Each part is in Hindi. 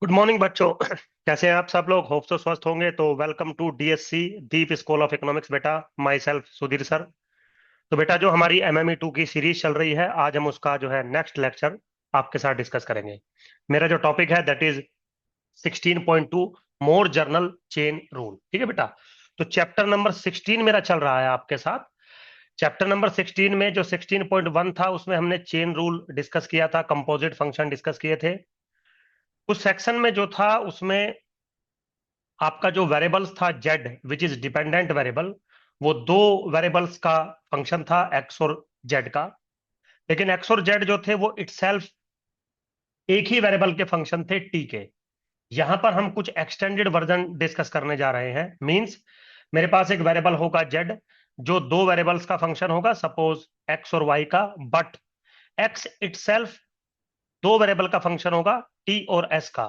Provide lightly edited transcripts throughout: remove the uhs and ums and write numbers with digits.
गुड मॉर्निंग बच्चों। कैसे हैं आप सब लोग? होप तो स्वस्थ होंगे। तो welcome to DSC Deep school of economics बेटा। My self Sudhir sir. तो बेटा, जो हमारी एमएमई 2 की सीरीज चल रही है, आज हम उसका जो है नेक्स्ट लेक्चर आपके साथ डिस्कस करेंगे। मेरा जो टॉपिक है that is 16.2 more journal chain rule. ठीक है बेटा। तो चैप्टर नंबर 16 मेरा चल रहा है आपके साथ। चैप्टर नंबर 16 में जो 16.1 था उसमें हमने चेन रूल डिस्कस किया था, कंपोजिट फंक्शन डिस्कस किए थे। उस सेक्शन में जो था उसमें आपका जो वेरिएबल्स था Z which is dependent variable, वो दो वेरिएबल्स का फंक्शन था, एक्स और जेड का। लेकिन एक्स और जेड जो थे वो इटसेल्फ एक ही वेरिएबल के फंक्शन थे, टी के। यहां पर हम कुछ एक्सटेंडेड वर्जन डिस्कस करने जा रहे हैं। मींस मेरे पास एक वेरिएबल होगा जेड जो दो वेरिएबल्स का फंक्शन होगा, सपोज एक्स और वाई का। बट एक्स इटसेल्फ दो वेरिएबल का फंक्शन होगा, टी और एस का।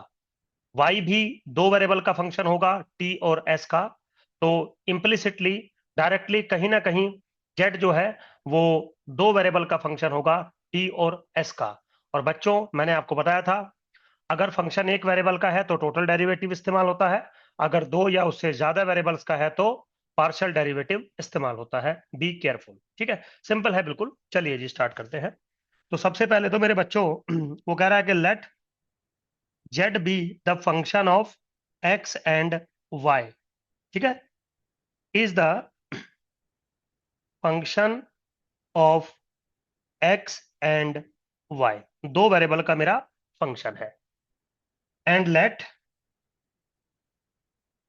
वाई भी दो वेरिएबल का फंक्शन होगा, टी और एस का। तो इम्प्लिसिटली, डायरेक्टली, कहीं ना कहीं जेड जो है वो दो वेरिएबल का फंक्शन होगा, टी और एस का। और बच्चों, मैंने आपको बताया था, अगर फंक्शन एक वेरिएबल का है तो टोटल डेरिवेटिव इस्तेमाल होता है, अगर दो या उससे ज्यादा वेरिएबल्स का है तो पार्शियल डेरिवेटिव इस्तेमाल होता है। Be careful. ठीक है, सिंपल है बिल्कुल। चलिए जी, स्टार्ट करते हैं। तो सबसे पहले तो मेरे बच्चों वो कह रहा है कि let z be the function of x and y. ठीक है, is the function of x and y. दो वेरिएबल का मेरा फंक्शन है। एंड लेट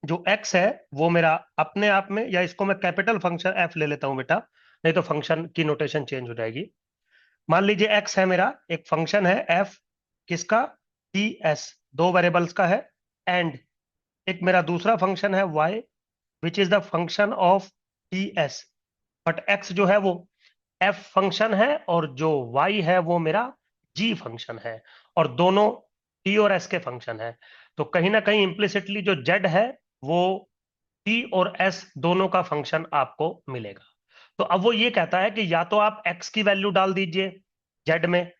जो एक्स है वो मेरा अपने आप में, या इसको मैं कैपिटल फंक्शन एफ ले लेता हूं बेटा, नहीं तो फंक्शन की नोटेशन चेंज हो जाएगी। मान लीजिए एक्स है मेरा, एक फंक्शन है एफ, किसका? टी एस, दो वेरिएबल्स का है। एंड एक मेरा दूसरा फंक्शन है y which is the function of t s. But x जो है वो एफ फंक्शन है और जो वाई है वो मेरा जी फंक्शन है। और दोनों टी और एस के फंक्शन है। तो कहीं ना कहीं इम्प्लिसिटली जो जेड है वो टी और एस दोनों का फंक्शन आपको मिलेगा। तो अब वो ये कहता है कि या तो आप एक्स की वैल्यू डाल दीजिए जेड में,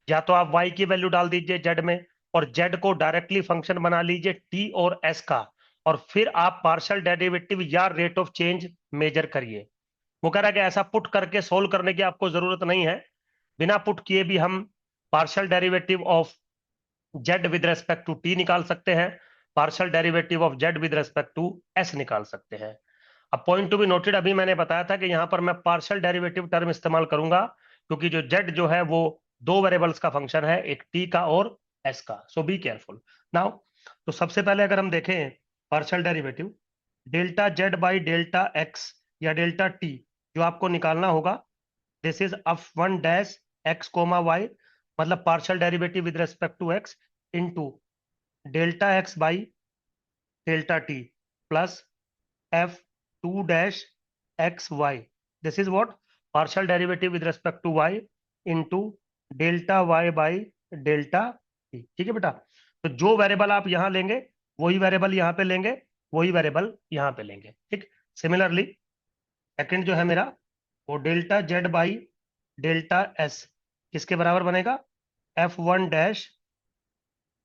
या तो आप वाई की वैल्यू डाल दीजिए जेड में, और जेड को डायरेक्टली फंक्शन बना लीजिए टी और एस का। और फिर आप पार्शियल डेरिवेटिव या रेट ऑफ चेंज मेजर करिए। वो कह रहा है कि ऐसा पुट करके सोल्व करने की आपको जरूरत नहीं है। बिना पुट किए भी हम partial derivative of z with respect to t निकाल सकते हैं, partial derivative of z with respect to s निकाल सकते हैं। अब पॉइंट टू बी नोटेड, अभी मैंने बताया था कि यहां पर मैं पार्शियल डेरिवेटिव टर्म इस्तेमाल करूंगा, क्योंकि जो जेड जो है वो दो वेरिएबल्स का फंक्शन है, एक टी का और एस का। So be careful now. तो सबसे पहले अगर हम देखें partial derivative, delta Z by delta X या डेल्टा टी जो आपको निकालना होगा, this is of one dash x comma Y, मतलब partial derivative with respect to X into delta x by delta T plus F two dash X Y. This is what? Partial derivative with respect to Y into delta Y by delta t. ठीक है बेटा। तो जो वेरिएबल आप यहां लेंगे वही वेरिएबल यहां पे लेंगे, वही वेरिएबल यहां पे लेंगे। ठीक। सिमिलरली सेकंड जो है मेरा, वो delta Z by delta s किसके बराबर बनेगा? F one dash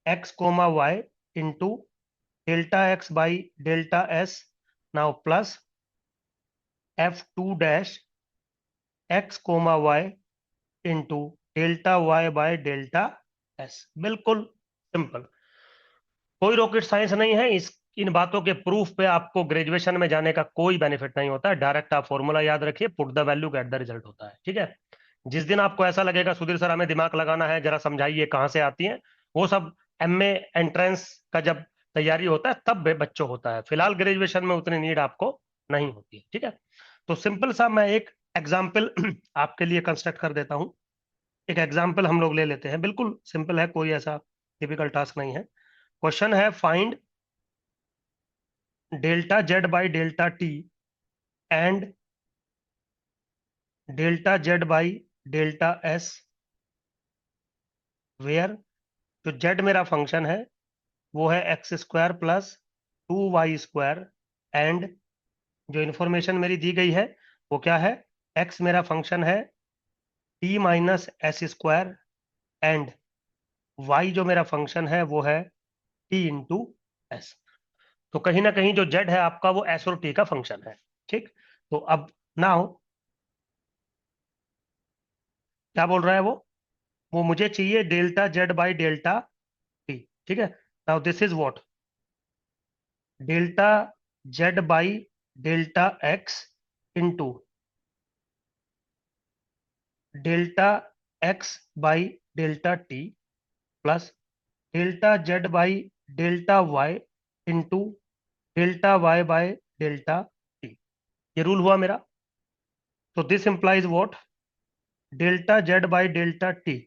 x comma y into delta x by delta s, now plus F two dash x comma y into delta y by delta s. बिल्कुल सिंपल, कोई रॉकेट साइंस नहीं है। इस इन बातों के प्रूफ पे आपको ग्रेजुएशन में जाने का कोई बेनिफिट नहीं होता है। डायरेक्ट आप फॉर्मूला याद रखिए, put the value get the result होता है। ठीक है। जिस दिन आपको ऐसा लगेगा सुधीर सर हमें दिमाग लगाना है, जरा समझाइए कहाँ से आती है, वो सब एमए एंट्रेंस का जब तैयारी होता है तब बच्चों होता है। फिलहाल ग्रेजुएशन में उतनी नीड आपको नहीं होती है। ठीक है। तो सिंपल सा मैं एक एग्जाम्पल आपके लिए कंस्ट्रक्ट कर देता हूं। एक एग्जाम्पल हम लोग ले लेते हैं, बिल्कुल सिंपल है, कोई ऐसा टिपिकल टास्क नहीं है। क्वेश्चन है find delta Z by delta T and delta Z by delta S where. जो जेड मेरा फंक्शन है वो है X square plus two Y square. And जो इंफॉर्मेशन मेरी दी गई है वो क्या है? एक्स मेरा फंक्शन है t minus s square, and y जो मेरा फंक्शन है वो है टी इंटू एस। तो कहीं ना कहीं जो जेड है आपका वो एस और टी का फंक्शन है। ठीक, तो अब नाउ क्या बोल रहा है वो मुझे चाहिए delta Z by delta t. ठीक है, now this is what, delta Z by delta x into delta x by delta T plus delta Z by delta y into delta y by delta t. ये रूल हुआ मेरा। तो this implies what, delta Z by delta t,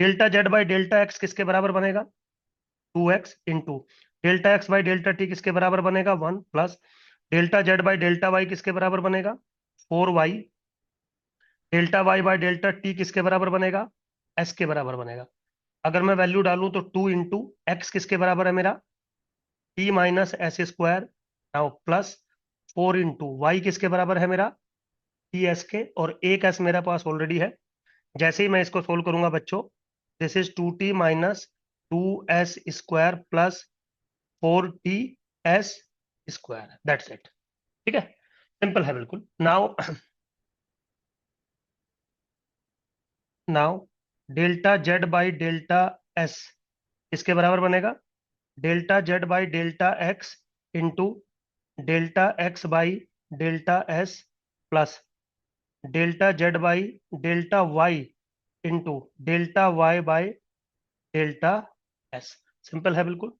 delta Z by delta x किसके बराबर बनेगा, 2x into delta x by delta t किसके बराबर बनेगा 1 plus delta Z by delta Y किसके बराबर बनेगा 4y, delta Y by delta t किसके बराबर बनेगा, s के बराबर बनेगा। अगर मैं वैल्यू डालूं तो 2 इंटू एक्स किसके बराबर है मेरा, t minus s square, now plus 4 into y किसके बराबर है मेरा, टी एस के, और एक एस मेरे पास ऑलरेडी है। जैसे ही मैं इसको सोल्व करूंगा बच्चों, this is 2t minus 2s square plus 4t s square, that's it. ठीक है, सिंपल है बिल्कुल। Now now delta Z by delta s किसके बराबर बनेगा, delta Z by delta x into delta x by delta s plus delta Z by delta y into delta Y by delta s. Simple है बिल्कुल।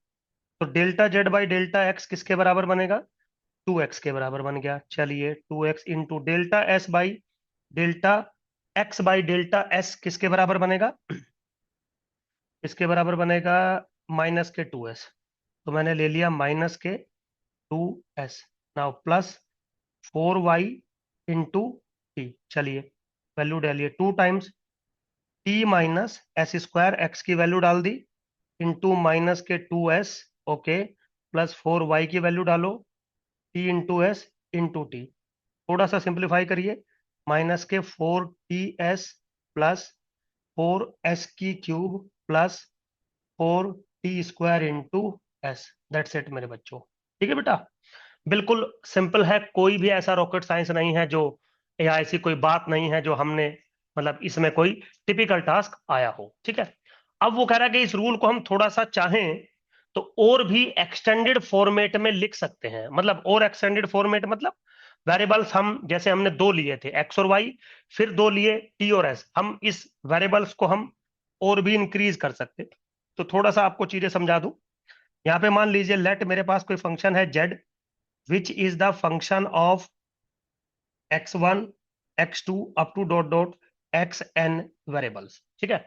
तो delta Z by delta x किसके बराबर बनेगा, 2x के बराबर बन गया। चलिए 2x into delta S by delta x by delta s किसके बराबर बनेगा, इसके बराबर बनेगा -2s। तो मैंने ले लिया -2s। Now plus 4y into T. चलिए वैल्यू डालिए, 2 times T minus s square, x की वैल्यू डाल दी, into -2s, okay, plus 4y की वैल्यू डालो, T into S into T. थोड़ा सा सिंप्लीफाई करिए, -4ts प्लस 4s की cube plus 4t square into S, that's it मेरे बच्चों। ठीक है बेटा, बिल्कुल सिंपल है, कोई भी ऐसा रॉकेट साइंस नहीं है जो, या ऐसी कोई बात नहीं है जो हमने, मतलब इसमें कोई टिपिकल टास्क आया हो। ठीक है, अब वो कह रहा है कि इस रूल को हम थोड़ा सा चाहें तो और भी एक्सटेंडेड फॉर्मेट में लिख सकते हैं। मतलब और एक्सटेंडेड फॉर्मेट मतलब वेरिएबल्स हम, जैसे हमने दो लिए थे एक्स और वाई, फिर दो लिए टी और एस, हम इस वेरिएबल्स को हम और भी इंक्रीज कर सकते। तो थोड़ा सा आपको चीजें समझा दूं। यहाँ पे मान लीजिए लेट मेरे पास कोई फंक्शन है Z which is the function of x1 x2 up to dot dot xn variables. ठीक है,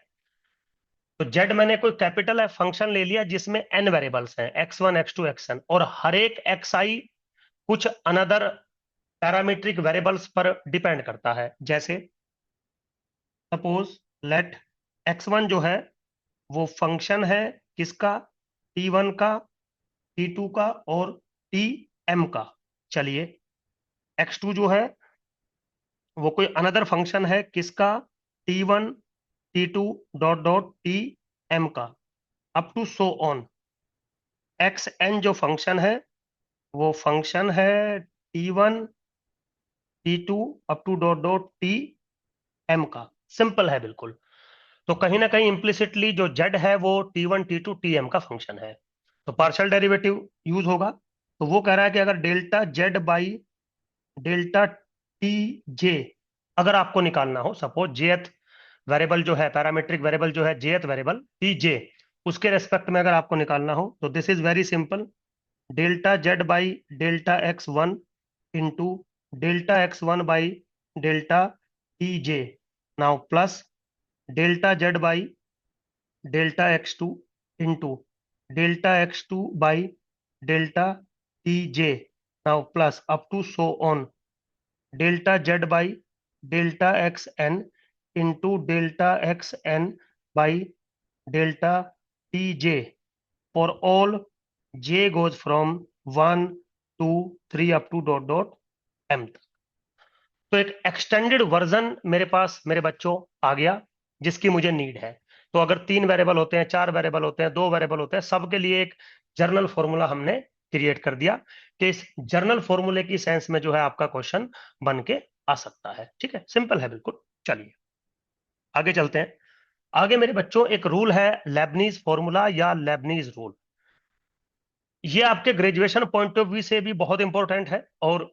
तो z मैंने कोई कैपिटल है फंक्शन ले लिया जिसमें n वेरिएबल्स हैं, x1 x2 xn, और हर एक xi कुछ अनदर पैरामीट्रिक वेरिएबल्स पर डिपेंड करता है। जैसे सपोज लेट x1 जो है वो फंक्शन है किसका, t1 का, t2 का और tm का। चलिए x2 जो है वो कोई अनदर फंक्शन है किसका, t1 t2 dot dot tm का, up to so on. xn जो फंक्शन है वो फंक्शन है t1 t2 up to dot dot tm का। सिंपल है बिल्कुल। तो कहीं ना कहीं इम्प्लिसिटली जो z है वो t1 t2 tm का फंक्शन है, तो पार्शियल डेरिवेटिव यूज होगा। तो वो कह रहा है कि अगर delta Z by delta T J अगर आपको निकालना हो, सपोज जेथ वेरिएबल जो है, पैरामीट्रिक वेरिएबल जो है जेथ वेरिएबल टी जे, उसके रेस्पेक्ट में अगर आपको निकालना हो तो this is very simple, delta Z by delta x one into delta x one by delta T j, now plus delta Z by delta x two into delta x two by delta T j, now plus up to so on delta Z by delta x n into delta x n by delta T j for all j goes from 1 2 3 up to dot dot M तक। तो एक एक्सटेंडेड वर्जन मेरे पास मेरे बच्चों आ गया जिसकी मुझे नीड है। तो अगर 3 वेरिएबल होते हैं, 4 वेरिएबल होते हैं, 2 वेरिएबल होते हैं, सबके लिए एक जर्नल फॉर्मूला हमने क्रिएट कर दिया कि इस जर्नल फॉर्मूले की सेंस में जो है आपका क्वेश्चन बन के आ सकता है। ठीक है, सिंपल है बिल्कुल। चलिए आगे चलते हैं। आगे मेरे बच्चों एक रूल है लेबनीज फॉर्मूला या लेबनीज रूल। ये आपके ग्रेजुएशन पॉइंट ऑफ व्यू से भी बहुत इंपॉर्टेंट है और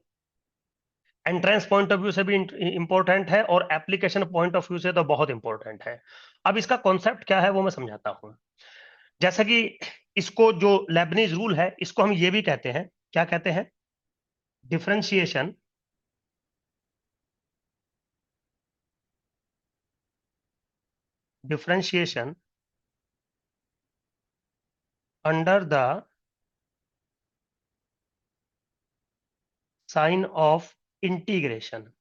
एंट्रेंस पॉइंट ऑफ व्यू से भी इंपॉर्टेंट है और एप्लीकेशन पॉइंट ऑफ व्यू से तो बहुत इंपॉर्टेंट है। अब इसका कॉन्सेप्ट क्या है वो मैं समझाता हूं। जैसा कि इसको जो लेबनीज रूल है इसको हम ये भी कहते हैं, क्या कहते हैं, differentiation differentiation under the sign of integration.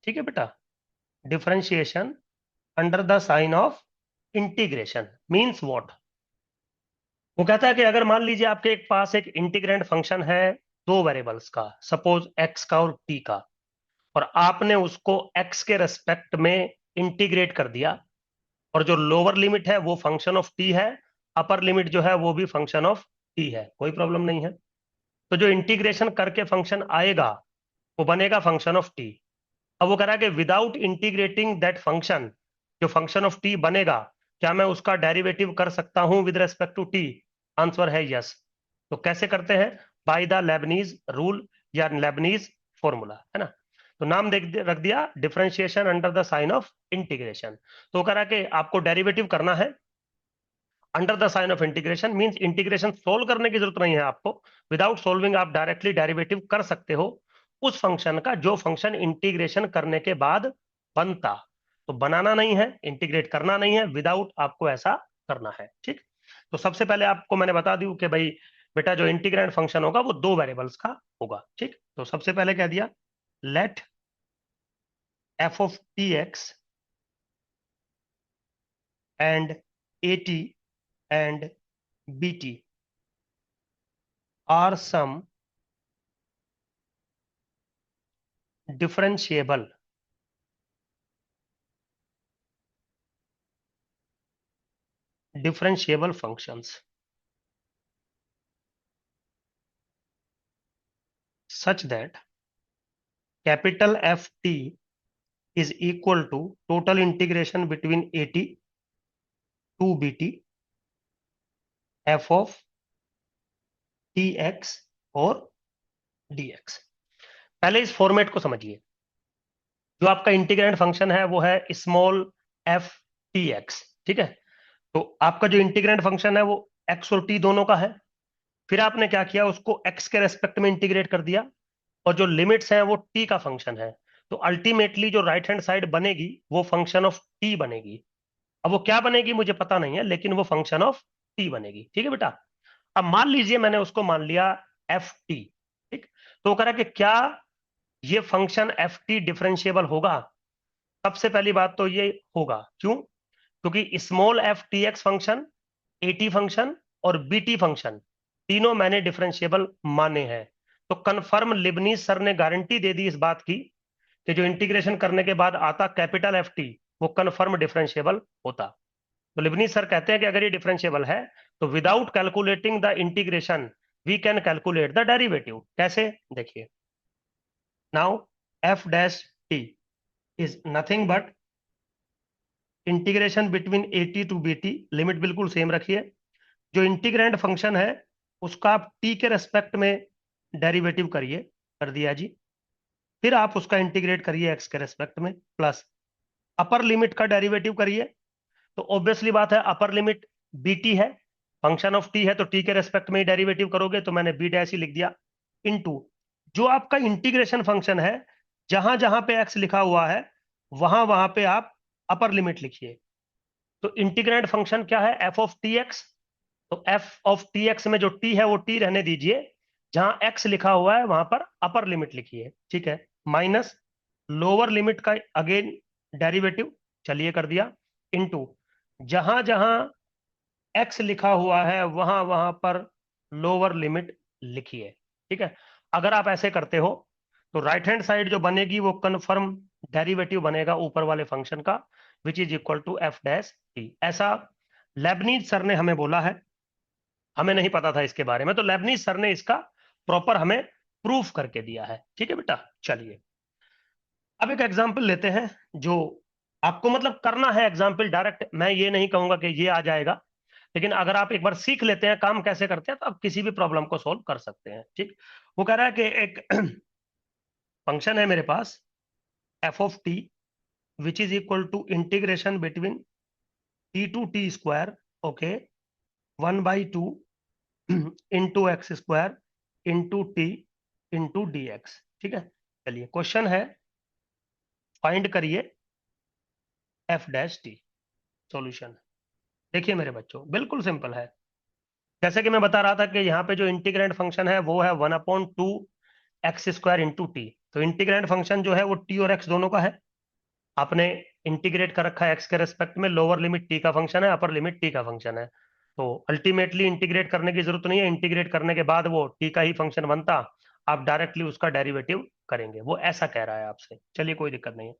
ठीक है बेटा, differentiation under the sign of integration means what. वो कहता है कि अगर मान लीजिए आपके एक पास एक इंटीग्रेंड फंक्शन है दो वेरिएबल्स का, सपोज एक्स का और टी का, और आपने उसको एक्स के रेस्पेक्ट में इंटीग्रेट कर दिया, और जो लोअर लिमिट है वो फंक्शन ऑफ टी है, अपर लिमिट जो है वो भी फंक्शन ऑफ टी है, कोई प्रॉब्लम नहीं है। तो जो इंटीग्रेशन करके फंक्शन आएगा वो बनेगा फंक्शन ऑफ टी। अब वो कह रहा है कि विदाउट इंटीग्रेटिंग दैट फंक्शन, जो फंक्शन ऑफ टी बनेगा, क्या मैं उसका डेरिवेटिव कर सकता हूं with respect to t? Answer है यस। तो कैसे करते हैं? बाय द लेबनीज रूल या लेबनीज फॉर्मूला, है ना। तो नाम रख दिया differentiation under the sign of integration. तो वो कह रहा है कि आपको डेरिवेटिव करना है under the sign of integration, means integration solve करने की जरूरत नहीं है आपको। विदाउट सोल्विंग आप डायरेक्टली डेरिवेटिव कर सकते हो उस फंक्शन का जो फंक्शन इंटीग्रेशन करने के बाद बनता। तो बनाना नहीं है, इंटीग्रेट करना नहीं है, विदाउट आपको ऐसा करना है। ठीक। तो सबसे पहले आपको मैंने बता दी कि भाई बेटा जो इंटीग्रेंड फंक्शन होगा वो दो वेरिएबल्स का होगा। ठीक, तो सबसे पहले कह दिया let f of t x and a t and b t are some differentiable differentiable functions such that capital Ft is equal to total integration between At to Bt f of tx और dx। पहले इस फॉर्मेट को समझिए। जो आपका इंटीग्रेंड फंक्शन है वो है स्मॉल एफ टी एक्स। ठीक है, तो आपका जो इंटीग्रेंड फंक्शन है वो एक्स और टी दोनों का है। फिर आपने क्या किया, उसको एक्स के रेस्पेक्ट में इंटीग्रेट कर दिया, और जो लिमिट्स हैं वो टी का फंक्शन है। तो अल्टीमेटली जो राइट हैंड साइड बनेगी वो फंक्शन ऑफ टी बनेगी। अब वो क्या बनेगी मुझे पता नहीं है, लेकिन वो फंक्शन ऑफ टी बनेगी। ठीक है बेटा। अब मान लीजिए मैंने उसको मान लिया एफ टी। ठीक, तो वो कह रहा है कि क्या ये फंक्शन एफ टी डिफरेंशिएबल होगा? सबसे पहली बात तो ये होगा। क्यों? क्योंकि small F T x function, A T function और बी टी फंक्शन तीनों मैंने डिफरेंशिएबल माने हैं। तो कन्फर्म लिबनीज सर ने गारंटी दे दी इस बात की कि जो इंटीग्रेशन करने के बाद आता कैपिटल एफ टी वो कन्फर्म डिफरेंशिएबल होता। तो लिबनीज सर कहते हैं कि अगर ये डिफरेंशिएबल है तो without calculating the integration we can calculate the derivative. कैसे? देखिए, now f dash t is nothing but integration between a t to b t. Limit बिल्कुल सेम रखिए। जो इंटीग्रेंड फंक्शन है उसका आप टी के रेस्पेक्ट में डेरिवेटिव करिए, कर दिया जी। फिर आप उसका इंटीग्रेट करिए एक्स के रेस्पेक्ट में, प्लस अपर लिमिट का डेरिवेटिव करिए। तो ऑब्वियसली बात है अपर लिमिट बी टी है, फंक्शन ऑफ टी है, तो टी के रेस्पेक्ट में ही डेरिवेटिव करोगे, तो मैंने बी डैश ही लिख दिया। इनटू जो आपका इंटीग्रेशन फंक्शन है, जहां जहां पे एक्स लिखा हुआ है वहां वहां पे आप अपर लिमिट लिखिए। तो इंटीग्रेंड फंक्शन क्या है? F of t x. तो एफ ऑफ टी एक्स में जो टी है वो टी रहने दीजिए, जहां एक्स लिखा हुआ है वहां पर अपर लिमिट लिखिए। ठीक है, माइनस लोअर लिमिट का अगेन डेरिवेटिव, चलिए कर दिया, इनटू जहां जहां एक्स लिखा हुआ है वहां वहां पर लोअर लिमिट लिखिए। ठीक है, अगर आप ऐसे करते हो तो राइट हैंड साइड जो बनेगी वो कन्फर्म डेरिवेटिव बनेगा ऊपर वाले फंक्शन का, which is equal to f dash t. ऐसा लेबनीज सर ने हमें बोला है, हमें नहीं पता था इसके बारे में, तो लेबनीज सर ने इसका प्रॉपर हमें प्रूफ करके दिया है। ठीक है बेटा, चलिए अब एक एग्जाम्पल लेते हैं जो आपको मतलब करना है एग्जाम्पल डायरेक्ट, मैं ये नहीं कहूंगा कि ये आ जाएगा, लेकिन अगर आप एक बार सीख लेते हैं काम कैसे करते हैं तो आप किसी भी प्रॉब्लम को सोल्व कर सकते हैं। ठीक, वो कह रहा है कि एक फंक्शन है मेरे पास F of T which is equal to integration between T to T square, okay, 1/2 into x square into T into D X. ठीक है, चलिए क्वेश्चन है फाइंड करिए एफ डैश टी। सॉल्यूशन देखिए मेरे बच्चों, बिल्कुल सिंपल है। जैसे कि मैं बता रहा था कि यहाँ पे जो इंटीग्रेंट फंक्शन है वो है 1/2 एक्स स्क्वायर इंटू टी। तो इंटीग्रेंट फंक्शन जो है वो टी और एक्स दोनों का है। आपने इंटीग्रेट कर रखा है एक्स के रेस्पेक्ट में, लोअर लिमिट टी का फंक्शन है, अपर लिमिट टी का फंक्शन है। तो अल्टीमेटली इंटीग्रेट करने की जरूरत नहीं है, इंटीग्रेट करने के बाद वो टी का ही फंक्शन बनता, आप डायरेक्टली उसका डेरिवेटिव करेंगे, वो ऐसा कह रहा है आपसे। चलिए कोई दिक्कत नहीं है।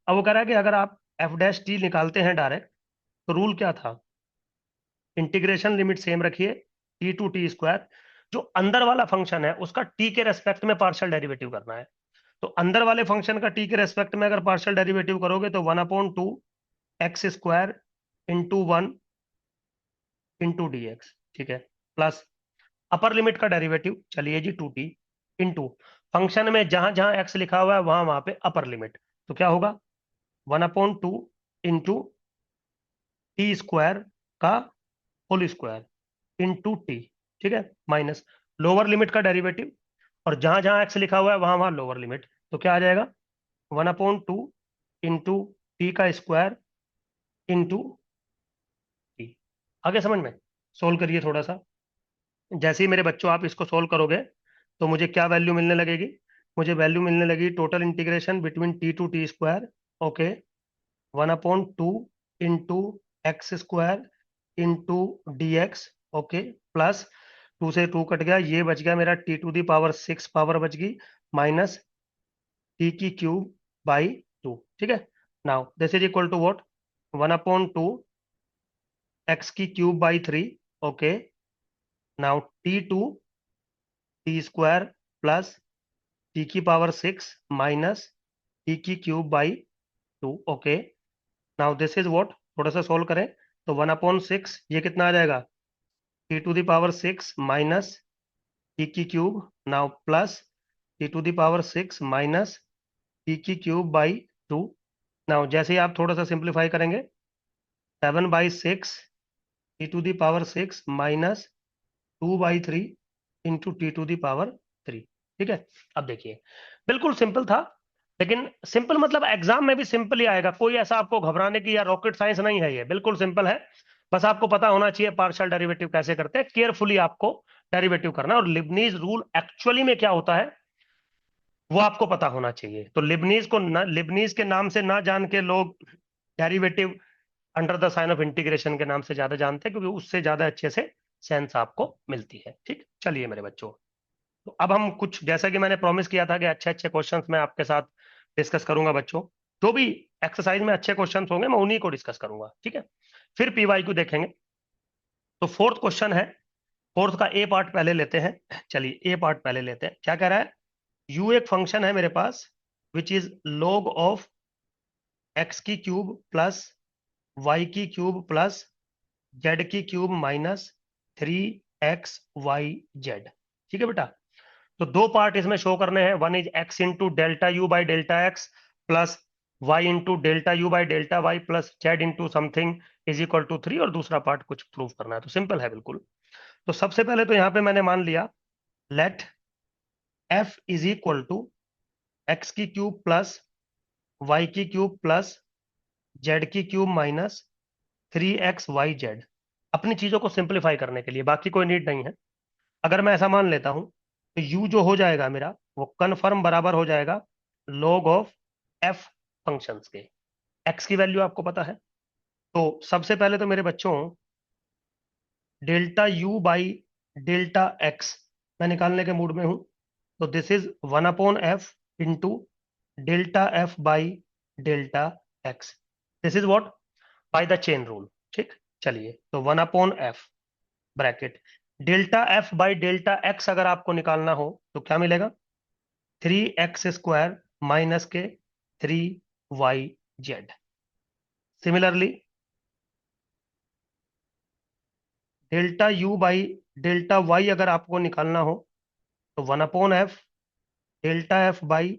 अब वो कह रहा है कि अगर आप एफ डैश टी निकालते हैं डायरेक्ट, तो रूल क्या था, इंटीग्रेशन लिमिट सेम रखिए, टी टू टी स्क्वायर, जो अंदर वाला फंक्शन है उसका टी के रेस्पेक्ट में पार्शियल डेरिवेटिव करना है। तो अंदर वाले फंक्शन का टी के रेस्पेक्ट में अगर पार्शियल डेरिवेटिव करोगे तो 1/2 x square into 1 into D X. ठीक है, प्लस अपर लिमिट का डेरिवेटिव चलिए जी 2t इंटू फंक्शन में जहां जहां एक्स लिखा हुआ है वहां वहां पे अपर लिमिट, तो क्या होगा 1/2 इंटू टी स्क्वायर का होल स्क्वायर इंटू टी। ठीक है, माइनस लोअर लिमिट का डेरिवेटिव, और जहां जहां एक्स लिखा हुआ है वहां वहां लोअर लिमिट, तो क्या आ जाएगा 1/2 इंटू टी का स्क्वायर इंटू टी। आगे समझ में, सोल्व करिए थोड़ा सा। जैसे ही मेरे बच्चों आप इसको सोल्व करोगे तो मुझे क्या वैल्यू मिलने लगेगी, मुझे वैल्यू मिलने लगी total integration between T to T square, okay, 1/2 into x square into D x, okay, plus 2 से 2 कट गया, ये बच गया मेरा t⁶ पावर बच गई, माइनस टी की क्यूब बाई 2। ठीक है, now this is equal to what, 1/2 X की cube by 3, okay, now t2 T square plus T की पावर 6 माइनस टी की cube by 2, okay, now this is what, थोड़ा सा सोल्व करें तो 1/6 ये कितना आ जाएगा t⁶ माइनस टी की cube, now plus t⁶ minus T की क्यूब बाई 2। नाउ जैसे ही आप थोड़ा सा सिंप्लीफाई करेंगे 7/6 t⁶ माइनस 2/3 इंटू t⁻3। ठीक है, अब देखिए बिल्कुल सिंपल था, लेकिन सिंपल मतलब एग्जाम में भी सिंपल ही आएगा, कोई ऐसा आपको घबराने की या रॉकेट साइंस नहीं है, ये बिल्कुल सिंपल है। बस आपको पता होना चाहिए पार्शियल डेरिवेटिव कैसे करते हैं, केयरफुली आपको डेरिवेटिव करना है, और लिबनीज रूल एक्चुअली में क्या होता है वो आपको पता होना चाहिए। तो लिबनीज को न, लिबनीज के नाम से ना जान के लोग derivative under the sign of integration के नाम से ज्यादा जानते हैं, क्योंकि उससे ज्यादा अच्छे से सेंस आपको मिलती है। ठीक, चलिए मेरे बच्चों, तो अब हम कुछ, जैसा कि मैंने प्रॉमिस किया था कि अच्छे अच्छे क्वेश्चंस मैं आपके साथ डिस्कस करूंगा बच्चों, जो भी एक्सरसाइज में अच्छे क्वेश्चंस होंगे मैं उन्हीं को डिस्कस करूंगा। ठीक है, फिर पीवाईक्यू देखेंगे। तो फोर्थ क्वेश्चन है, फोर्थ का ए पार्ट पहले लेते हैं। चलिए ए पार्ट पहले लेते हैं, क्या कह रहा है, यू एक फंक्शन है मेरे पास which is log of X की क्यूब प्लस वाई की क्यूब प्लस जेड की क्यूब माइनस 3xyz। ठीक है बेटा, तो दो पार्ट इसमें शो करने हैं, one is x into delta you by delta x plus y into delta you by delta y plus z into something is equal to 3, और दूसरा पार्ट कुछ प्रूव करना है। तो सिंपल है बिल्कुल। तो सबसे पहले तो यहाँ पे मैंने मान लिया let f is equal to x की क्यूब प्लस वाई की क्यूब प्लस जेड की क्यूब माइनस 3xyz, अपनी चीजों को सिंप्लीफाई करने के लिए, बाकी कोई नीड नहीं है। अगर मैं ऐसा मान लेता हूं तो u जो हो जाएगा मेरा वो कन्फर्म बराबर हो जाएगा log ऑफ f फंक्शंस के। x की वैल्यू आपको पता है, तो सबसे पहले तो मेरे बच्चों delta u by delta x मैं निकालने के मूड में हूं, तो this is 1/f into delta f by delta x, this is what, by the chain rule. ठीक, चलिए, तो 1/f bracket delta f by delta X अगर आपको निकालना हो तो क्या मिलेगा? 3x² माइनस के 3yz। Similarly delta you by delta y अगर आपको निकालना हो तो 1/f delta f by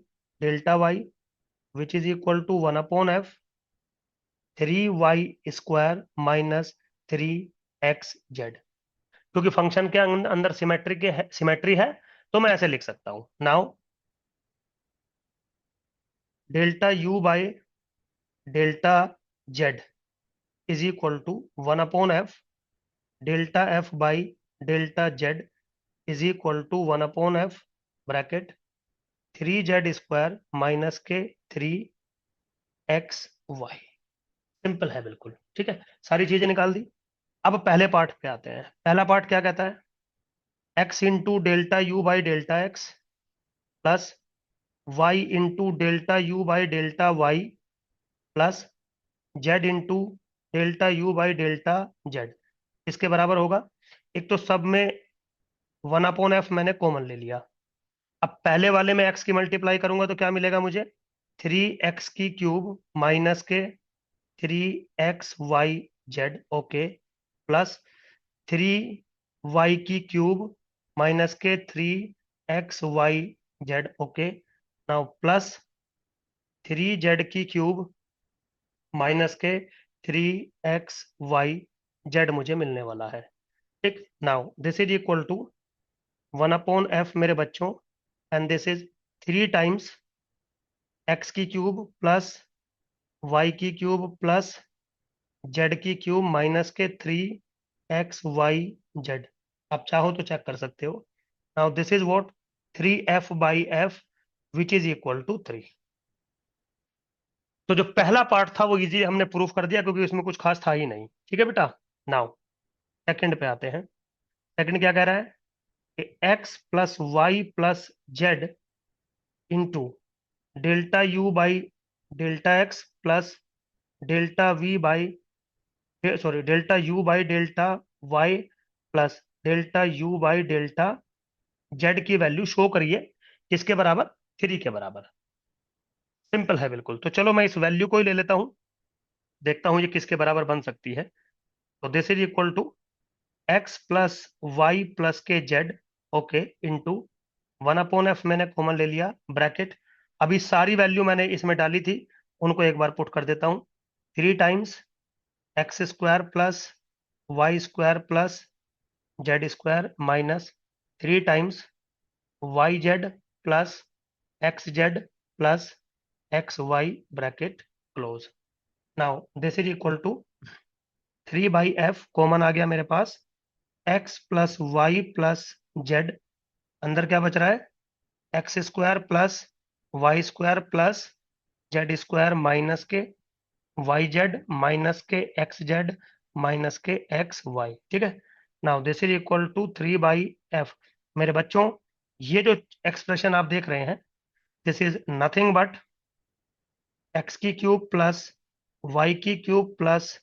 delta y which is equal to 1/f 3y² minus 3xz। क्योंकि फंक्शन के अंदर सिमेट्री है तो मैं ऐसे लिख सकता हूं। Now delta you by delta z is equal to 1/f delta f by delta z is equal to 1/f bracket 3z² minus के 3xy। सिंपल है बिल्कुल, ठीक है, सारी चीजें निकाल दी। अब पहले पार्ट पे आते हैं। पहला पार्ट क्या कहता है? x into delta you by delta x plus y into delta you by delta y plus z into delta you by delta z इसके बराबर होगा। एक तो सब में 1/f मैंने कॉमन ले लिया। अब पहले वाले में x की मल्टीप्लाई करूंगा तो क्या मिलेगा मुझे? 3x³ माइनस के 3xyz okay plus 3y³ minus के 3xyz okay. Now plus 3z³ minus के 3xyz मुझे मिलने वाला है। ठीक, now this is equal to 1/f मेरे बच्चों and this is 3 times x³ plus y³ plus z³ minus के 3xyz। आप चाहो तो चेक कर सकते हो। Now this is what 3f/f which is equal to 3। तो जो पहला पार्ट था वो इजी हमने प्रूफ कर दिया क्योंकि उसमें कुछ खास था ही नहीं। ठीक है बेटा, नाउ सेकंड पे आते हैं। सेकंड क्या कह रहा है कि x plus Y plus z into delta you by delta x plus delta v by sorry delta you by delta y plus delta you by delta z की वैल्यू शो करिए किसके बराबर? 3 के बराबर। सिंपल है बिल्कुल। तो चलो मैं इस वैल्यू को ही ले लेता हूं, देखता हूं ये किसके बराबर बन सकती है। तो this is equal to x plus Y plus के जेड ओके इंटू 1/f मैंने कॉमन ले लिया ब्रैकेट। अभी सारी वैल्यू मैंने इसमें डाली थी उनको एक बार पुट कर देता हूं। 3 times x² plus y² plus z² minus 3 times yz plus xz plus xy bracket close. Now this is equal to 3/f common आ गया मेरे पास। x plus Y plus Z अंदर क्या बच रहा है? x² plus y² plus z² minus के yz माइनस के xz माइनस के xy। ठीक है, now this is equal to 3/f। मेरे बच्चों ये जो एक्सप्रेशन आप देख रहे हैं this is nothing but x³ plus y³ plus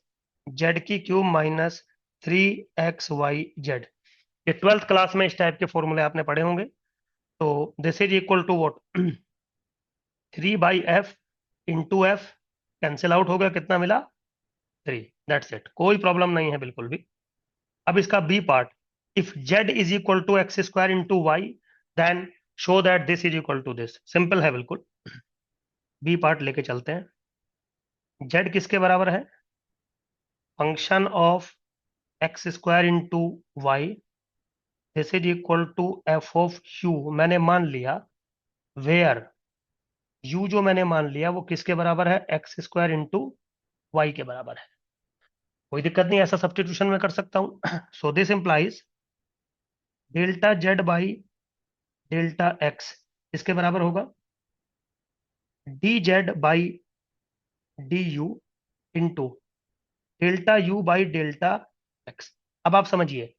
z³ minus 3xyz। ये 12th क्लास में इस टाइप के फॉर्मूले आपने पढ़े होंगे। तो this is equal to what 3/f into f cancel out हो गया, कितना मिला? 3। दैट्स इट, कोई प्रॉब्लम नहीं है बिल्कुल भी। अब इसका b part, if z is equal to x² into y then show that this is equal to this. Simple है बिल्कुल, बी पार्ट लेके चलते हैं। z किसके बराबर है? Function of x² into y this is equal to f of u। मैंने मान लिया वेयर u जो मैंने मान लिया वो किसके बराबर है? x² इंटू वाई के बराबर है। कोई दिक्कत नहीं, ऐसा सब्स्टिट्यूशन में कर सकता हूं। So this implies delta Z by delta x इसके बराबर होगा D Z by D U into delta you by delta x. अब आप समझिए,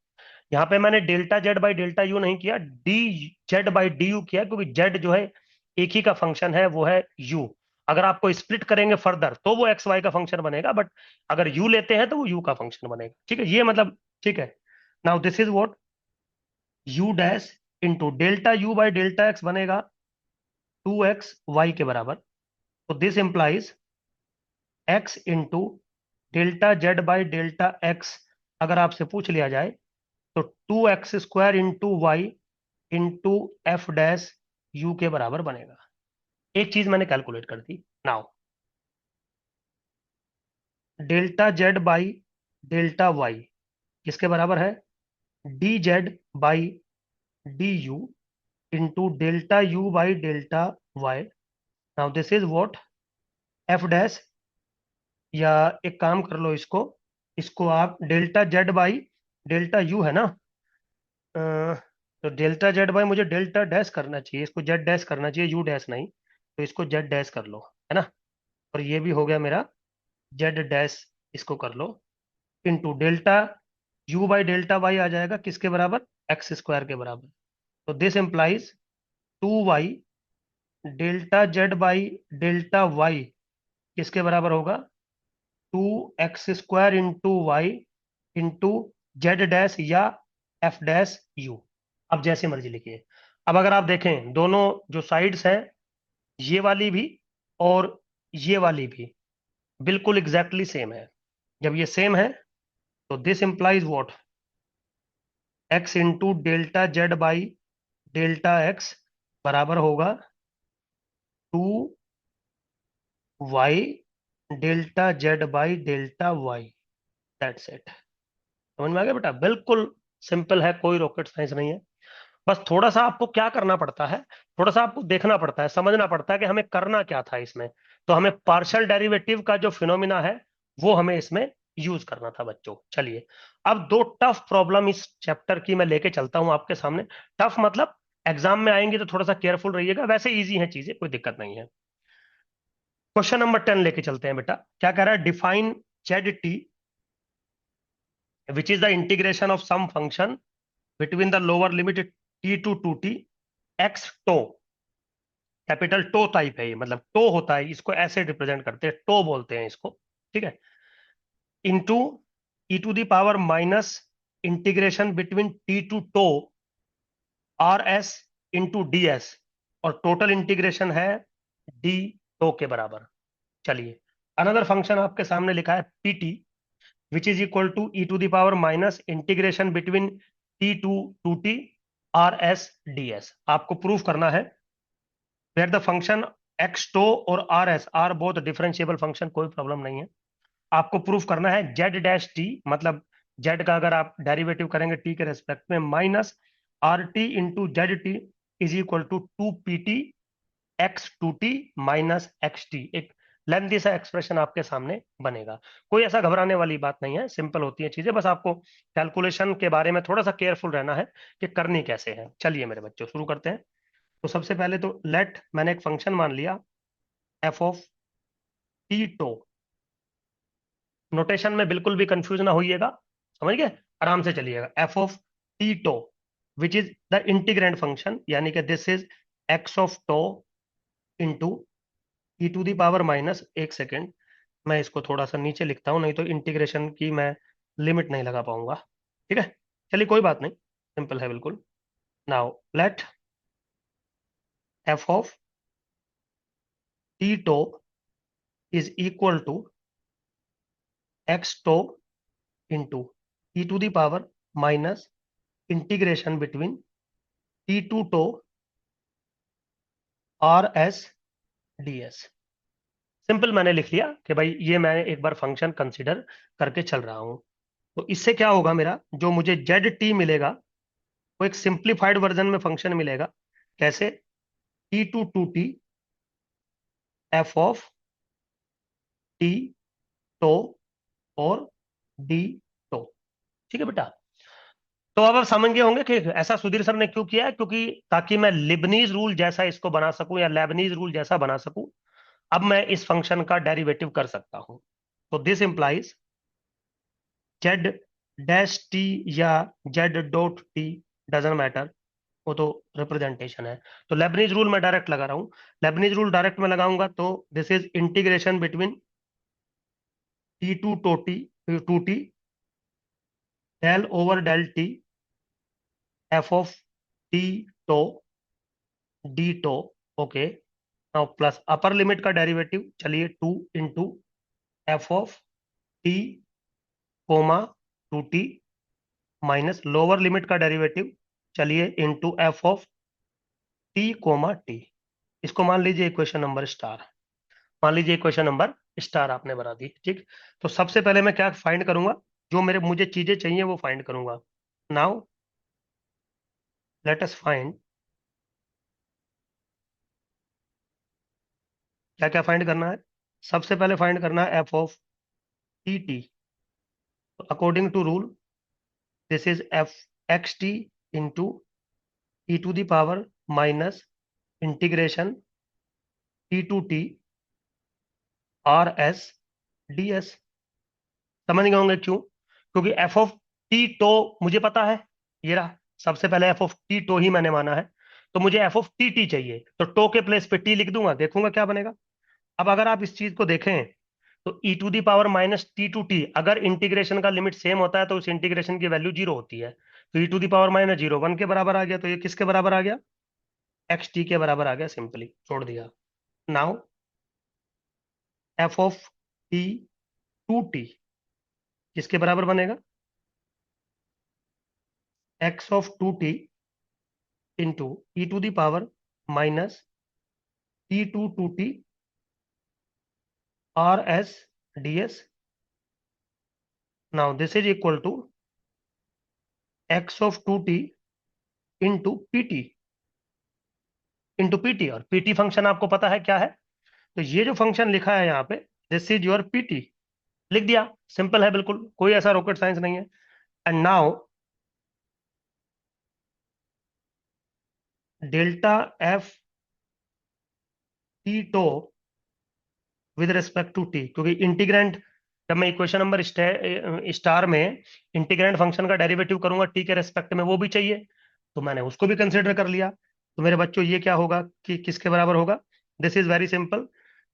यहाँ पे मैंने delta Z by delta you नहीं किया, D Z by D you किया, क्योंकि जेड जो है एक ही का फंक्शन है, वो है यू। अगर आपको स्प्लिट करेंगे फर्दर तो वो एक्स वाई का फंक्शन बनेगा, बट अगर यू लेते हैं तो वो यू का फंक्शन बनेगा। ठीक है, ये मतलब ठीक है। Now this is what U dash into delta you by delta X बनेगा 2x वाई के बराबर। तो this implies x into delta Z by delta X, अगर आपसे पूछ लिया जाए तो 2x² into Y into F dash U के बराबर बनेगा। एक चीज मैंने कैलकुलेट कर दी। Now delta Z by delta Y किसके बराबर है? D Z by D U into delta you by delta y. Now this is what f dash, या एक काम कर लो, इसको इसको आप delta Z by delta u है ना, अ, तो डेल्टा जेड बाई मुझे डेल्टा डैश करना चाहिए, इसको जेड डैश करना चाहिए, यू डैश नहीं। तो इसको जेड डैश कर लो, है ना। और ये भी हो गया मेरा जेड डैश, इसको कर लो into delta you by delta Y आ जाएगा किसके बराबर? x² के बराबर। तो this implies 2y delta Z by delta Y किसके बराबर होगा? 2x² into Y into Z dash या एफ डैश यू। अब जैसे मर्जी लिखिए। अब अगर आप देखें दोनों जो साइड्स हैं, ये वाली भी और ये वाली भी बिल्कुल एग्जैक्टली सेम है। जब ये सेम है तो this implies what x into delta Z by delta x बराबर होगा 2y delta Z by delta y. That's it. समझ में आ गया बेटा? बिल्कुल सिंपल है, कोई रॉकेट साइंस नहीं है। बस थोड़ा सा आपको क्या करना पड़ता है, थोड़ा सा आपको देखना पड़ता है, समझना पड़ता है कि हमें करना क्या था इसमें। तो हमें पार्शियल डेरिवेटिव का जो फिनोमिना है वो हमें इसमें यूज करना था बच्चों। चलिए, अब दो टफ प्रॉब्लम इस चैप्टर की मैं लेके चलता हूं आपके सामने। टफ मतलब एग्जाम में आएंगे तो थोड़ा सा केयरफुल रहिएगा, वैसे इजी है चीजें, कोई दिक्कत नहीं है। क्वेश्चन नंबर 10 लेके चलते हैं बेटा। क्या कह रहा है? Define z t which is the integration of some function between the lower limit t to 2t x tau. Capital tau type है ये, मतलब टो होता है, इसको ऐसे रिप्रेजेंट करते हैं, टो बोलते हैं इसको। ठीक है, into E to the power minus integration between T to tau R S into D S, और टोटल इंटीग्रेशन है डी टो के बराबर। चलिए, अनदर फंक्शन आपके सामने लिखा है PT which is equal to E to the power minus integration between T to two T R S D S. आपको प्रूफ करना है where the function X tau और R S are both differentiable function, कोई प्रॉब्लम नहीं है। आपको प्रूफ करना है जेड डैश टी, मतलब जेड का अगर आप डेरिवेटिव करेंगे टी के रेस्पेक्ट में, minus r t into z t is equal to 2 pt x two t minus x t. एक लेंथी सा एक्सप्रेशन आपके सामने बनेगा। कोई ऐसा घबराने वाली बात नहीं है, सिंपल होती है चीजें, बस आपको कैलकुलेशन के बारे में थोड़ा सा केयरफुल रहना है कि करनी कैसे है। चलिए मेरे बच्चों, शुरू करते हैं। तो सबसे पहले तो लेट, मैंने एक फंक्शन मान लिया f of t tau. Notation में बिल्कुल भी कंफ्यूज ना होइएगा, समझ गए? आराम से चलिएगा। F of t tau which is the integrand function, यानी कि this is x of tau into e to the power minus, एक सेकेंड मैं इसको थोड़ा सा नीचे लिखता हूं, नहीं तो इंटीग्रेशन की मैं लिमिट नहीं लगा पाऊंगा। ठीक है, चलिए कोई बात नहीं, सिंपल है बिल्कुल। Now let f of t tau is equal to x tau into e to the power minus integration between T to tau R S D s. Simple मैंने लिख लिया कि भाई ये मैं एक बार फंक्शन कंसिडर करके चल रहा हूं। तो इससे क्या होगा, मेरा जो मुझे जेड टी मिलेगा वो एक सिंप्लीफाइड वर्जन में फंक्शन मिलेगा। कैसे? T to two t f of t tau और डी टो। ठीक है बेटा? तो अब आप समझ गए होंगे कि ऐसा सुधीर सर ने क्यों किया है, क्योंकि ताकि मैं लिबनीज रूल जैसा इसको बना सकूं या लेबनीज रूल जैसा बना सकूं, अब मैं इस फंक्शन का डेरिवेटिव कर सकता हूं। तो this implies Z dash T या Z dot T, doesn't matter, वो तो रिप्रेजेंटेशन है। तो लेबनीज रूल मैं डायरेक्ट लगा रहा हूँ। लेबनीज रूल डायरेक्ट में लगाऊंगा तो this is integration between two t del over del t f of t tau d tau. Okay, now plus upper limit का डेरिवेटिव, चलिए 2 into F of t comma 2t minus lower limit का डेरिवेटिव, चलिए into F of t comma t. इसको मान लीजिए इक्वेशन नंबर स्टार। मान लीजिए इक्वेशन नंबर स्टार आपने बना दी, ठीक। तो सबसे पहले मैं क्या फाइंड करूंगा, जो मेरे मुझे चीजें चाहिए वो फाइंड करूंगा। नाउ लेट अस फाइंड, क्या क्या फाइंड करना है। सबसे पहले फाइंड करना है f of t t. According to rule this is f x t into e to the power minus integration t to T R S D s. समझ गए होंगे क्यों? क्योंकि एफ ऑफ टी टो मुझे पता है, ये रहा। सबसे पहले एफ ऑफ टी टो ही मैंने माना है, तो मुझे एफ ऑफ टी टी चाहिए, तो टो के प्लेस पे टी लिख दूंगा, देखूंगा क्या बनेगा। अब अगर आप इस चीज को देखें तो E to the power minus T to T, अगर इंटीग्रेशन का लिमिट सेम होता है तो उस इंटीग्रेशन की वैल्यू जीरो होती है। तो E to the power minus zero 1 के बराबर आ गया, तो ये किसके बराबर आ गया? एक्स टी के बराबर आ गया, सिंपली छोड़ दिया। Now f of t to t किसके बराबर बनेगा? X of two t into e to the power minus two T R S D s. Now this is equal to x of two t into p t, into p t. और पी टी फंक्शन आपको पता है क्या है, तो ये जो फंक्शन लिखा है यहाँ पे, this is your P T, लिख दिया। सिंपल है बिल्कुल, कोई ऐसा रॉकेट साइंस नहीं है। And now delta f t tau with respect to t, क्योंकि इंटीग्रेंट, जब मैं इक्वेशन नंबर स्टार में इंटीग्रेंट फंक्शन का डेरिवेटिव करूंगा टी के रेस्पेक्ट में, वो भी चाहिए, तो मैंने उसको भी कंसिडर कर लिया। तो मेरे बच्चों ये क्या होगा कि किसके बराबर होगा? This is very simple.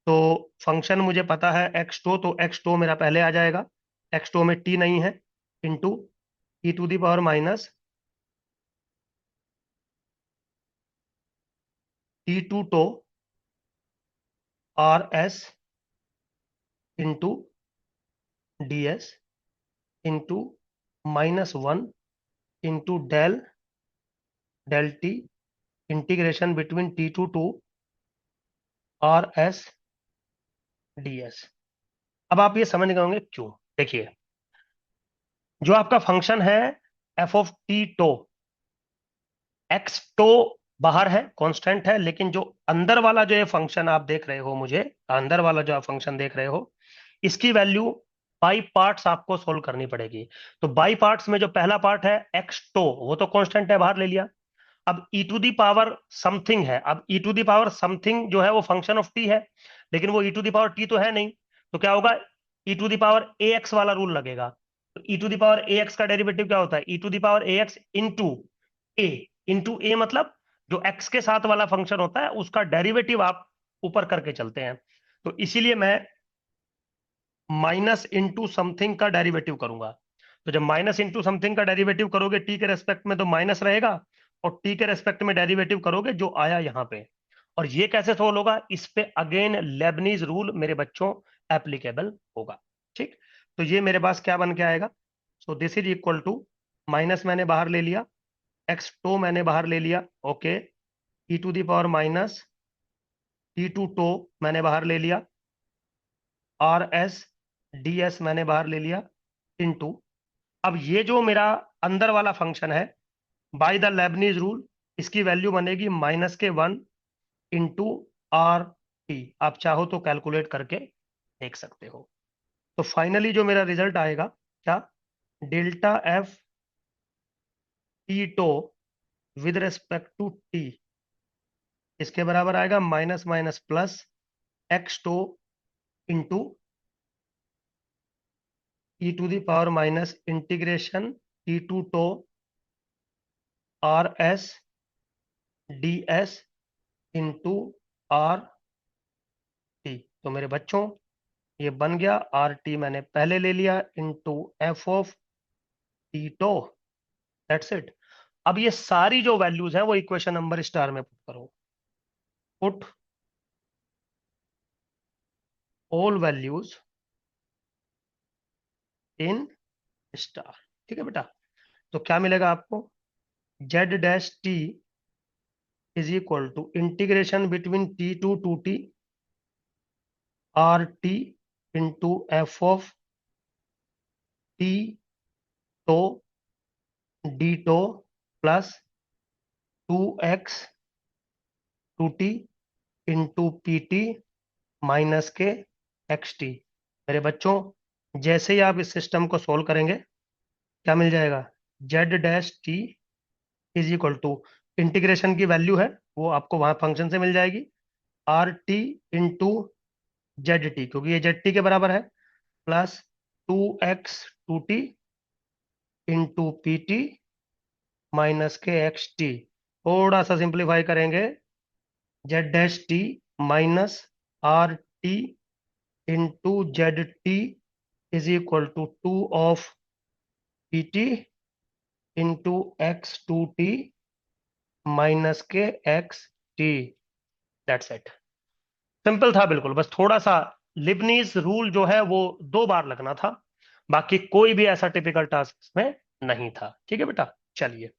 तो फंक्शन मुझे पता है एक्स टो, तो एक्स टो मेरा पहले आ जाएगा, एक्स टो में टी नहीं है, into e to the power minus T to tau R S into D s into -1 into del del t integration between T to r S D s. अब आप ये समझ गए होंगे क्यों। देखिए, जो आपका फंक्शन है f of t tau, x tau बाहर है, कांस्टेंट है, लेकिन जो अंदर वाला जो ये फंक्शन आप देख रहे हो, मुझे अंदर वाला जो आप फंक्शन देख रहे हो, इसकी वैल्यू बाई पार्ट्स आपको सोल्व करनी पड़ेगी। तो बाई पार्ट्स में जो पहला पार्ट है एक्स टो, वो तो कांस्टेंट है, बाहर ले लिया। अब E to the power something है, अब E to the power something जो है वो फंक्शन ऑफ टी है, लेकिन वो E to the power T तो है नहीं। तो क्या होगा? E to the power A X वाला रूल लगेगा। तो E to the power A X का डेरिवेटिव क्या होता है? E to the power A X into A. Into A मतलब जो एक्स के साथ वाला फंक्शन होता है उसका डेरिवेटिव आप ऊपर करके चलते हैं। तो इसीलिए मैं माइनस इंटू समथिंग का डेरिवेटिव करूंगा। तो जब माइनस इंटू समथिंग का डेरिवेटिव करोगे टी के रेस्पेक्ट में, तो माइनस रहेगा, और टी के रेस्पेक्ट में डेरिवेटिव करोगे जो आया यहां पे। और ये कैसे सोल्व होगा? इस पे अगेन लेबनीज रूल मेरे बच्चों एप्लीकेबल होगा, ठीक। तो ये मेरे पास क्या बन के आएगा? So this is equal to, minus मैंने बाहर ले लिया, एक्स टू मैंने बाहर ले लिया, okay, e to the power minus T to tau मैंने बाहर ले लिया, आर एस डी एस मैंने बाहर ले लिया, इनटू, अब ये जो मेरा अंदर वाला फंक्शन है, बाय द लेबनीज रूल इसकी वैल्यू बनेगी -1 इंटू आर टी। आप चाहो तो कैलकुलेट करके देख सकते हो। तो फाइनली जो मेरा रिजल्ट आएगा क्या? Delta f t tau with respect to t इसके बराबर आएगा minus minus plus x tau into e to the power minus integration t to tau R S D s into r t. तो मेरे बच्चों ये बन गया, आर टी मैंने पहले ले लिया into F of t tau, that's it. अब ये सारी जो वैल्यूज हैं वो इक्वेशन नंबर स्टार में पुट करो। Put all values in star. ठीक है बेटा, तो क्या मिलेगा आपको? Z dash t is equal to integration between T to T r t into F of t tau d tau plus 2x two t into p t minus k x t. मेरे बच्चों जैसे ही आप इस सिस्टम को सोल्व करेंगे क्या मिल जाएगा? Z dash t is equal to integration की वैल्यू है वो आपको वहां फंक्शन से मिल जाएगी, r t into z t, क्योंकि ये जेड टी के बराबर है, plus 2x two t into p t minus k x t. थोड़ा सा सिंप्लीफाई करेंगे, z dash t minus r t into z t is equal to 2 of p t into x two t minus k x T, that's it. Simple था बिल्कुल, बस थोड़ा सा लिबनीज रूल जो है वो 2 बार लगना था, बाकी कोई भी ऐसा टिपिकल टास्क इसमें नहीं था। ठीक है बेटा, चलिए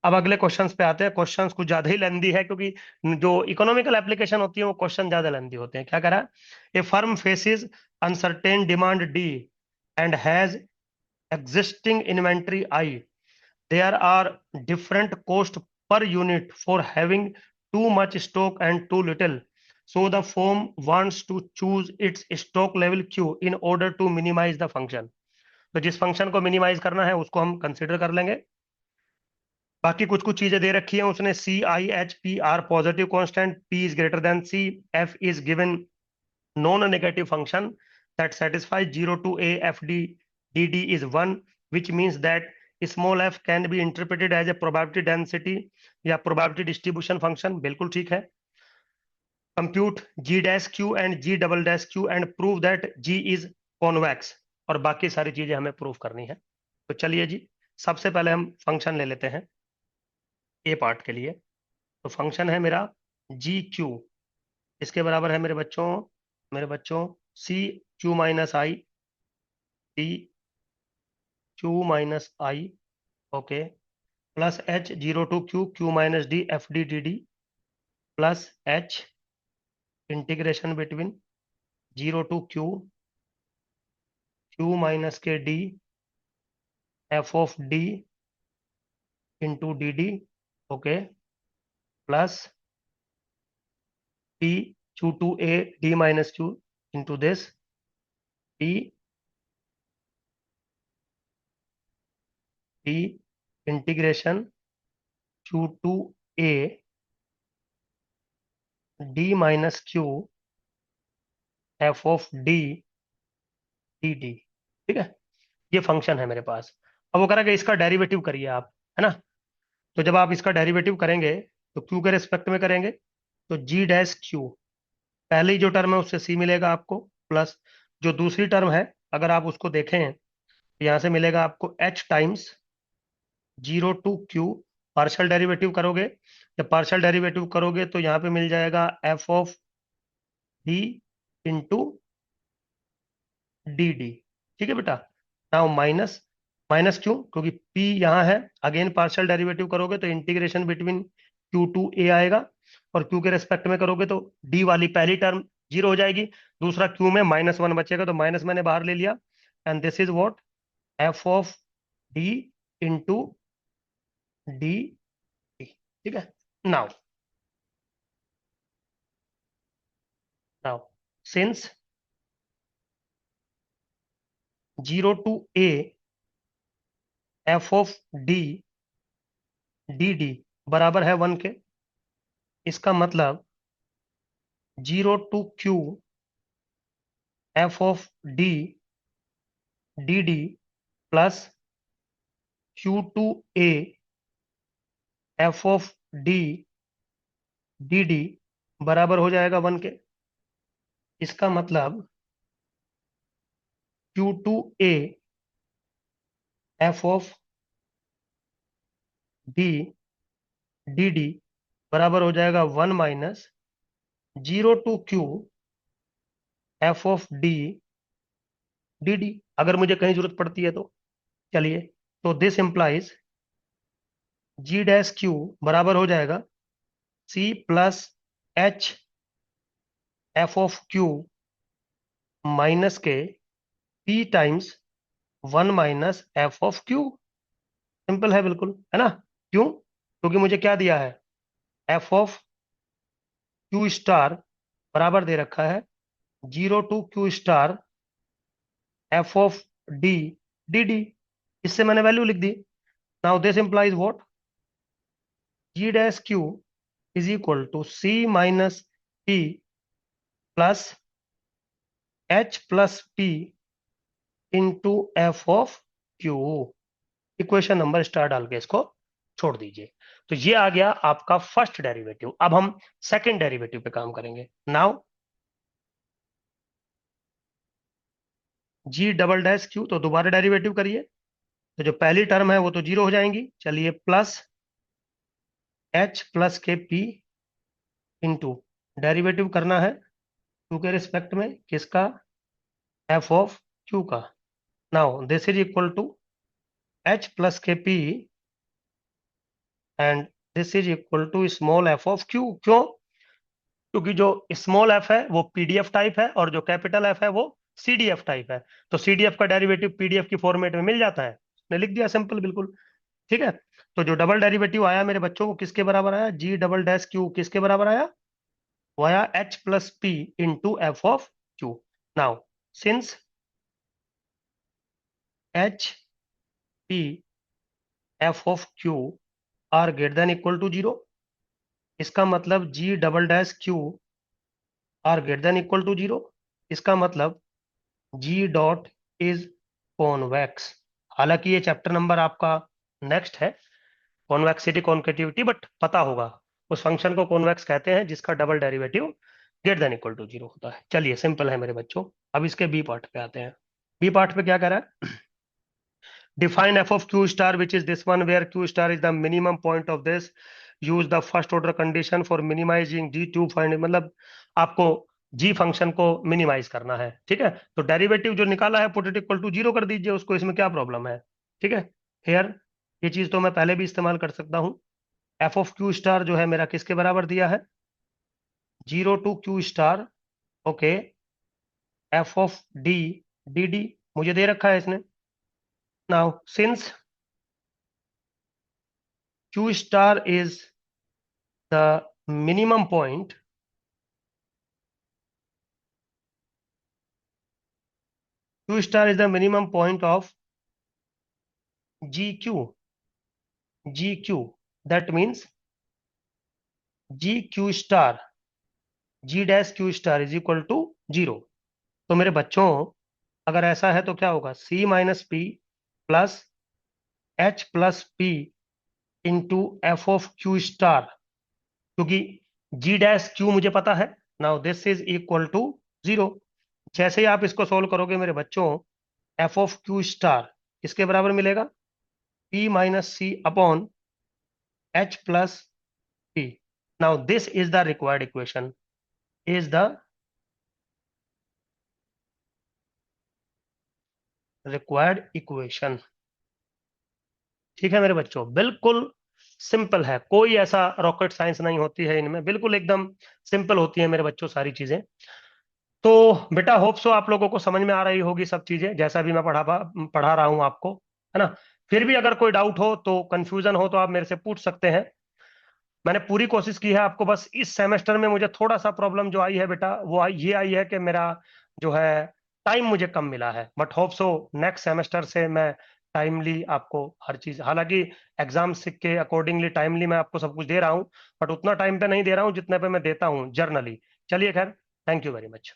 अब अगले क्वेश्चंस पे आते हैं। क्वेश्चंस कुछ ज्यादा ही लेंदी है, क्योंकि जो इकोनॉमिकल एप्लीकेशन होती है वो क्वेश्चन ज्यादा लेंदी होते हैं। क्या कह रहा है? A firm faces uncertain demand D and has existing inventory I. There are different cost per unit for having too much stock and too little. So the firm wants to choose its stock level Q in order to minimize the function. तो जिस फंक्शन को मिनिमाइज करना है उसको हम कंसिडर कर लेंगे। बाकी कुछ कुछ चीजें दे रखी हैं उसने, C I H P R positive constant, P is greater than C, F is given non negative function that satisfies 0 to a fd dd is 1, which means that small f can be interpreted as a probability density या probability distribution function। बिल्कुल ठीक है। compute g dash q and g double dash q and prove that g is convex, और बाकी सारी चीजें हमें प्रूव करनी है। तो चलिए जी, सबसे पहले हम फंक्शन ले लेते हैं ए पार्ट के लिए। तो फंक्शन है मेरा जी क्यू, इसके बराबर है मेरे बच्चों C Q minus I T Q minus I, okay, plus H zero to Q Q minus D F D D D plus H integration between zero to Q Q minus K D F of D into D D, okay, plus T Q to A D minus Q into this T T integration Q to A D minus Q F of D D D. ठीक है, ये फंक्शन है मेरे पास। अब वो करेगा इसका डेरिवेटिव करिए आप, है ना? तो जब आप इसका डेरिवेटिव करेंगे तो क्यू के रिस्पेक्ट में करेंगे, तो जी डैश क्यू, पहली जो टर्म है उससे सी मिलेगा आपको, प्लस जो दूसरी टर्म है अगर आप उसको देखें तो यहाँ से मिलेगा आपको h times zero to q. Partial derivative करोगे, जब पार्शियल डेरिवेटिव करोगे तो यहाँ पे मिल जाएगा F of D into D D. ठीक है बेटा, नाउ माइनस, माइनस क्यों? क्योंकि p यहाँ है, अगेन पार्शियल डेरिवेटिव करोगे तो इंटीग्रेशन बिटवीन क्यू टू ए आएगा, और q के रेस्पेक्ट में करोगे तो d वाली पहली टर्म जीरो हो जाएगी, दूसरा q में -1 बचेगा, तो माइनस मैंने बाहर ले लिया, and this is what f of d into d. ठीक है, now now since zero to a f of D D d बराबर है 1 के, इसका मतलब zero to q F of D D D plus q to a f of D D d बराबर हो जाएगा 1 के। इसका मतलब Q2A f of D D d बराबर हो जाएगा 1 - 0 to Q F of D D d, अगर मुझे कहीं जरूरत पड़ती है तो। चलिए, तो this implies g dash q बराबर हो जाएगा C plus h f of q minus k P times 1 - F of Q। Simple है बिल्कुल, है ना? क्यों? क्योंकि मुझे क्या दिया है, एफ ऑफ क्यू स्टार बराबर दे रखा है 0 to Q star F of D D D. इससे मैंने वैल्यू लिख दी। Now this implies what, G dash Q is equal to C minus P plus H plus P into F of Q. Equation number star डाल के इसको छोड़ दीजिए। तो ये आ गया आपका फर्स्ट डेरिवेटिव। अब हम सेकंड डेरिवेटिव पे काम करेंगे। नाउ जी डबल डैश क्यू, तो दोबारा डेरिवेटिव करिए। तो जो पहली टर्म है वो तो 0 हो जाएंगी। चलिए, plus H plus k P into derivative करना है क्यू के रिस्पेक्ट में, किसका, एफ ऑफ क्यू का। Now this is equal to H plus k P and this is equal to small f of q. क्यों? क्योंकि जो स्मॉल एफ है वो पीडीएफ टाइप है और जो कैपिटल एफ है वो सीडीएफ टाइप है। तो सीडीएफ का डेरिवेटिव पीडीएफ की फॉर्मेट में मिल जाता है। मैंने लिख दिया, सिंपल बिल्कुल। ठीक है। तो जो डबल डेरिवेटिव आया मेरे बच्चों को किसके बराबर आया, जी डबल डैश क्यू किसके बराबर आया, वो आया H plus P into F of Q. Now since H P F of Q are greater than equal to 0, इसका मतलब G double dash Q are greater than equal to 0। इसका मतलब जी डॉट इज कॉन्वेक्स। हालांकि ये चैप्टर नंबर आपका नेक्स्ट है, कॉन्वेक्सिटी कॉन्केटिविटी, बट पता होगा उस फंक्शन को कॉन्वेक्स कहते हैं जिसका double derivative greater than equal to 0 होता है। चलिए, सिंपल है मेरे बच्चों। अब इसके बी पार्ट पे आते हैं। बी पार्ट पे क्या कह रहा है, define f of q star which is this one where q star is the minimum point of this, use the first order condition for minimizing g to find, मतलब आपको g फंक्शन को मिनिमाइज करना है। ठीक है, तो डेरिवेटिव जो निकाला है पुट इट इक्वल टू 0 कर दीजिए उसको, इसमें क्या प्रॉब्लम है। ठीक है, हेयर ये चीज तो मैं पहले भी इस्तेमाल कर सकता हूं। एफ ऑफ क्यू स्टार जो है मेरा किसके बराबर दिया है, 0 to Q star, okay, F of D D D मुझे दे रखा है इसने। Now since Q star is the minimum point, Q star is the minimum point of GQ. GQ, that means GQ star, G dash Q star is equal to 0। तो मेरे बच्चों, अगर ऐसा है तो क्या होगा, C minus p plus H plus p into F of q star, क्योंकि G डैश Q मुझे पता है। Now this is equal to 0। जैसे ही आप इसको सोल्व करोगे मेरे बच्चों, एफ ऑफ क्यू स्टार किसके बराबर मिलेगा, P minus c upon H plus P। Now this is the required equation, is the required equation. ठीक है मेरे बच्चों, बिल्कुल सिंपल है, कोई ऐसा रॉकेट साइंस नहीं होती है इनमें, बिल्कुल एकदम सिंपल होती है मेरे बच्चों सारी चीजें। तो बेटा होप सो आप लोगों को समझ में आ रही होगी सब चीजें, जैसा भी मैं पढ़ा रहा हूं आपको, है ना? फिर भी अगर कोई डाउट हो तो, कंफ्यूजन हो तो आप मेरे से पूछ सकते हैं। मैंने पूरी कोशिश की है आपको, बस इस सेमेस्टर में मुझे थोड़ा सा प्रॉब्लम जो आई है बेटा, वो ये आई है कि मेरा जो है टाइम मुझे कम मिला है। But hope so next semester से मैं टाइमली आपको हर चीज, हालांकि एग्जाम के अकॉर्डिंगली टाइमली मैं आपको सब कुछ दे रहा हूँ, बट उतना टाइम पे नहीं दे रहा हूँ जितने पे मैं देता हूँ जर्नली। चलिए खैर, थैंक यू वेरी मच।